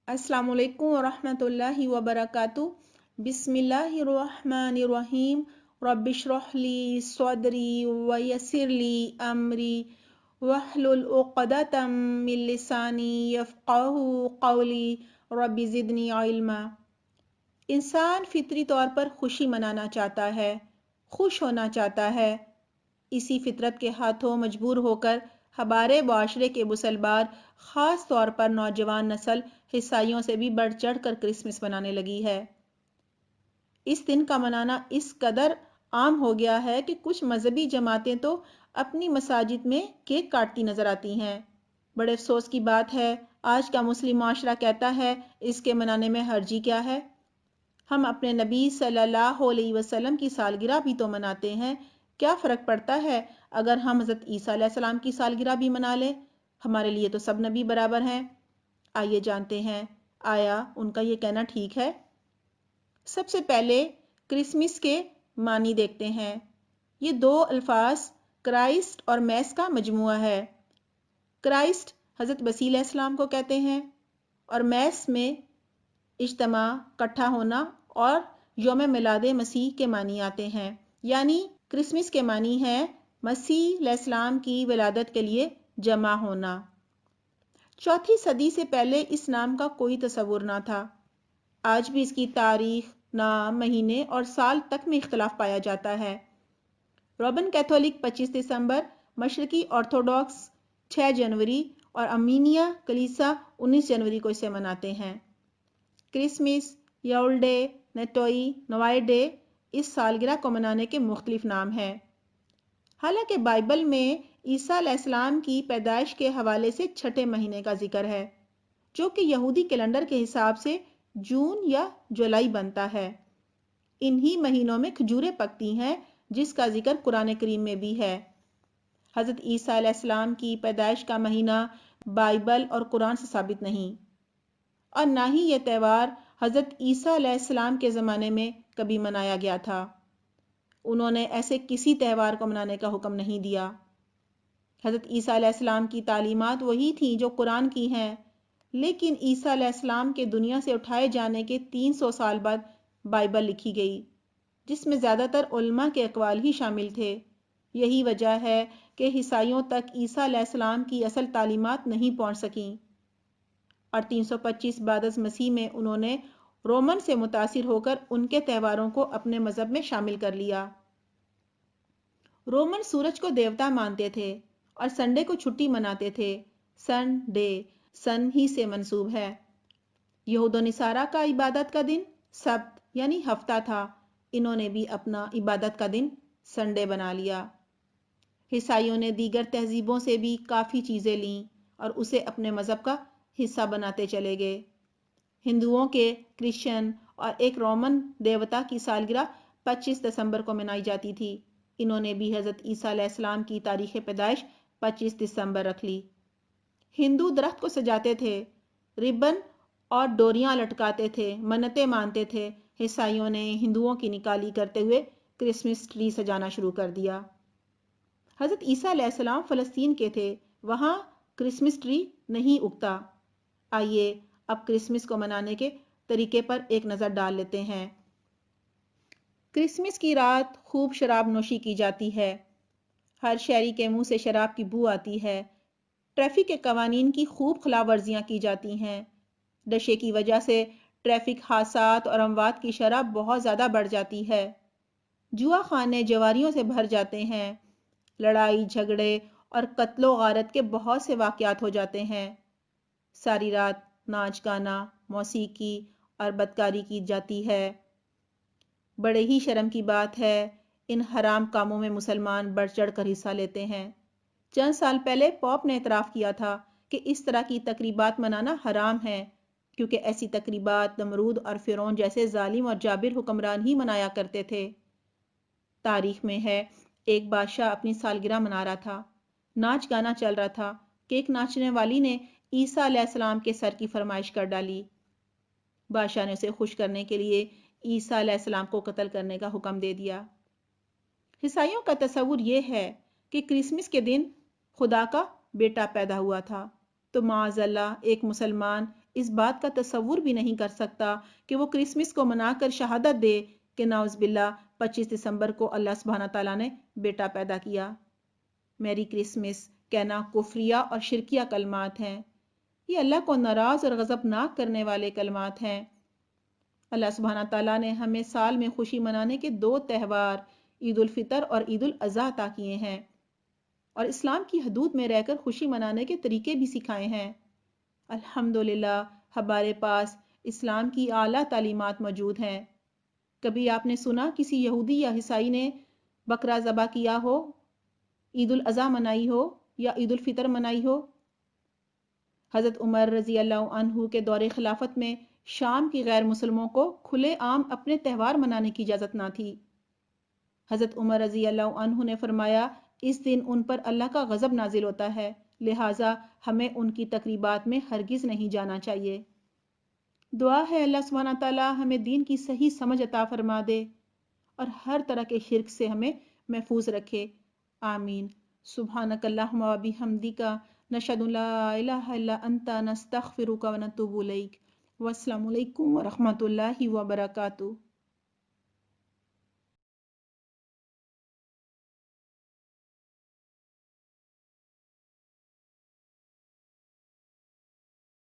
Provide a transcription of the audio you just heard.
السلام علیکم ورحمۃ اللہ وبرکاتہ۔ بسم اللہ الرحمن الرحیم۔ رب اشرح لی صدری ویسر لی امری واحلل عقدۃ من لسانی یفقہوا قولی رب زدنی علما۔ انسان فطری طور پر خوشی منانا چاہتا ہے، خوش ہونا چاہتا ہے۔ اسی فطرت کے ہاتھوں مجبور ہو کر ہمارے معاشرے کے مسلمان، خاص طور پر نوجوان نسل، عیسائیوں سے بھی بڑھ چڑھ کر کرسمس منانے لگی ہے۔ اس دن کا منانا اس قدر عام ہو گیا ہے کہ کچھ مذہبی جماعتیں تو اپنی مساجد میں کیک کاٹتی نظر آتی ہیں۔ بڑے افسوس کی بات ہے، آج کا مسلم معاشرہ کہتا ہے اس کے منانے میں حرجی کیا ہے؟ ہم اپنے نبی صلی اللہ علیہ وسلم کی سالگرہ بھی تو مناتے ہیں، کیا فرق پڑتا ہے اگر ہم حضرت عیسیٰ علیہ السلام کی سالگرہ بھی منا لیں؟ ہمارے لیے تو سب نبی برابر ہیں۔ آئیے جانتے ہیں، آیا ان کا یہ کہنا ٹھیک ہے؟ سب سے پہلے کرسمس کے معنی دیکھتے ہیں۔ یہ دو الفاظ کرائسٹ اور میس کا مجموعہ ہے۔ کرائسٹ حضرت مسیح علیہ السلام کو کہتے ہیں اور میس میں اجتماع، اکٹھا ہونا اور یوم میلاد مسیح کے معنی آتے ہیں۔ یعنی کرسمس کے معنی ہے مسیح علیہ السلام کی ولادت کے لیے جمع ہونا۔ 4 صدی سے پہلے اس نام کا کوئی تصور نہ تھا۔ آج بھی اس کی تاریخ، نام، مہینے اور سال تک میں اختلاف پایا جاتا ہے۔ رومن کیتھولک 25 دسمبر، مشرقی آرتھوڈاکس 6 جنوری اور ارمینیا کلیسا 19 جنوری کو اسے مناتے ہیں۔ کرسمس، یول ڈے، نٹوئی، نوائی ڈے اس سالگرہ کو منانے کے مختلف نام ہیں۔ حالانکہ بائبل میں عیسیٰ علیہ السلام کی پیدائش کے حوالے سے 6 مہینے کا ذکر ہے، جو کہ یہودی کیلنڈر کے حساب سے جون یا جولائی بنتا ہے۔ انہی مہینوں میں کھجوریں پکتی ہیں، جس کا ذکر قرآن کریم میں بھی ہے۔ حضرت عیسیٰ علیہ السلام کی پیدائش کا مہینہ بائبل اور قرآن سے ثابت نہیں، اور نہ ہی یہ تہوار حضرت عیسیٰ علیہ السلام کے زمانے میں کبھی منایا گیا تھا۔ انہوں نے ایسے کسی تہوار کو منانے کا حکم نہیں دیا۔ حضرت عیسیٰ علیہ السلام کی تعلیمات وہی تھیں جو قرآن کی ہیں، لیکن عیسیٰ علیہ السلام کے دنیا سے اٹھائے جانے کے 300 سال بعد بائبل لکھی گئی، جس میں زیادہ تر علماء کے اقوال ہی شامل تھے۔ یہی وجہ ہے کہ عیسائیوں تک عیسیٰ علیہ السلام کی اصل تعلیمات نہیں پہنچ سکیں، اور 325 بعد از مسیح میں انہوں نے رومن سے متاثر ہو کر ان کے تہواروں کو اپنے مذہب میں شامل کر لیا۔ رومن سورج کو دیوتا مانتے تھے اور سنڈے کو چھٹی مناتے تھے۔ سن ڈے سن ہی سے منسوب ہے۔ یہود و نصارہ کا عبادت کا دن سبت یعنی ہفتہ تھا، انہوں نے بھی اپنا عبادت کا دن سنڈے بنا لیا۔ عیسائیوں نے دیگر تہذیبوں سے بھی کافی چیزیں لیں اور اسے اپنے مذہب کا حصہ بناتے چلے گئے۔ ہندوؤں کے کرسچن اور ایک رومن دیوتا کی سالگرہ 25 دسمبر کو منائی جاتی تھی، انہوں نے بھی حضرت عیسیٰ علیہ السلام کی تاریخ پیدائش 25 دسمبر رکھ لی۔ ہندو درخت کو سجاتے تھے، ربن اور ڈوریاں لٹکاتے تھے، منتیں مانتے تھے۔ عیسائیوں نے ہندوؤں کی نکالی کرتے ہوئے کرسمس ٹری سجانا شروع کر دیا۔ حضرت عیسیٰ علیہ السلام فلسطین کے تھے، وہاں کرسمس ٹری نہیں اگتا۔ آئیے اب کرسمس کو منانے کے طریقے پر ایک نظر ڈال لیتے ہیں۔ کرسمس کی رات خوب شراب نوشی کی جاتی ہے، ہر شہری کے منہ سے شراب کی بو آتی ہے، ٹریفک کے قوانین کی خوب خلاف ورزیاں کی جاتی ہیں۔ نشے کی وجہ سے ٹریفک حادثات اور اموات کی شرح بہت زیادہ بڑھ جاتی ہے۔ جوا خانے جواریوں سے بھر جاتے ہیں، لڑائی جھگڑے اور قتل و غارت کے بہت سے واقعات ہو جاتے ہیں۔ ساری رات ناچ گانا، موسیقی اور بدکاری کی جاتی ہے۔ بڑے ہی شرم کی بات ہے، ان حرام کاموں میں مسلمان بڑھ چڑھ کر حصہ لیتے ہیں۔ چند سال پہلے پوپ نے اعتراف کیا تھا کہ اس طرح کی تقریبات منانا حرام ہے، کیونکہ ایسی تقریبات نمرود اور فرعون جیسے ظالم اور جابر حکمران ہی منایا کرتے تھے۔ تاریخ میں ہے، ایک بادشاہ اپنی سالگرہ منا رہا تھا، ناچ گانا چل رہا تھا کہ ایک ناچنے والی نے عیسیٰ علیہ السلام کے سر کی فرمائش کر ڈالی۔ بادشاہ نے اسے خوش کرنے کے لیے عیسیٰ علیہ السلام کو قتل کرنے کا حکم دے دیا۔ عیسائیوں کا تصور یہ ہے کہ کرسمس کے دن خدا کا بیٹا پیدا ہوا تھا، تو معاذ اللہ ایک مسلمان اس بات کا تصور بھی نہیں کر سکتا کہ وہ کرسمس کو منا کر شہادت دے کہ نعوذ باللہ 25 دسمبر کو اللہ سبحانہ تعالیٰ نے بیٹا پیدا کیا۔ میری کرسمس کہنا کفریہ اور شرکیہ کلمات ہیں۔ یہ اللہ کو ناراض اور غضبناک کرنے والے کلمات ہیں۔ اللہ سبحانہ تعالیٰ نے ہمیں سال میں خوشی منانے کے 2 تہوار عید الفطر اور عید الاضحیٰ عطا کیے ہیں، اور اسلام کی حدود میں رہ کر خوشی منانے کے طریقے بھی سکھائے ہیں۔ الحمدللہ ہمارے پاس اسلام کی اعلیٰ تعلیمات موجود ہیں۔ کبھی آپ نے سنا کسی یہودی یا عیسائی نے بکرا ذبح کیا ہو، عید الاضحیٰ منائی ہو یا عید الفطر منائی ہو؟ حضرت عمر رضی اللہ عنہ کے دور خلافت میں شام کی غیر مسلموں کو کھلے عام اپنے تہوار منانے کی اجازت نہ تھی۔ حضرت عمر رضی اللہ عنہ نے فرمایا اس دن ان پر اللہ کا غضب نازل ہوتا ہے، لہٰذا ہمیں ان کی تقریبات میں ہرگز نہیں جانا چاہیے۔ دعا ہے اللہ سبحانہ تعالیٰ ہمیں دین کی صحیح سمجھ عطا فرما دے اور ہر طرح کے شرک سے ہمیں محفوظ رکھے، آمین۔ سبحانک اللہم و بحمدک نشہد ان لا الہ الا انت نستغفرک و نتوب الیک۔ والسلام علیکم ورحمۃ اللہ وبرکاتہ۔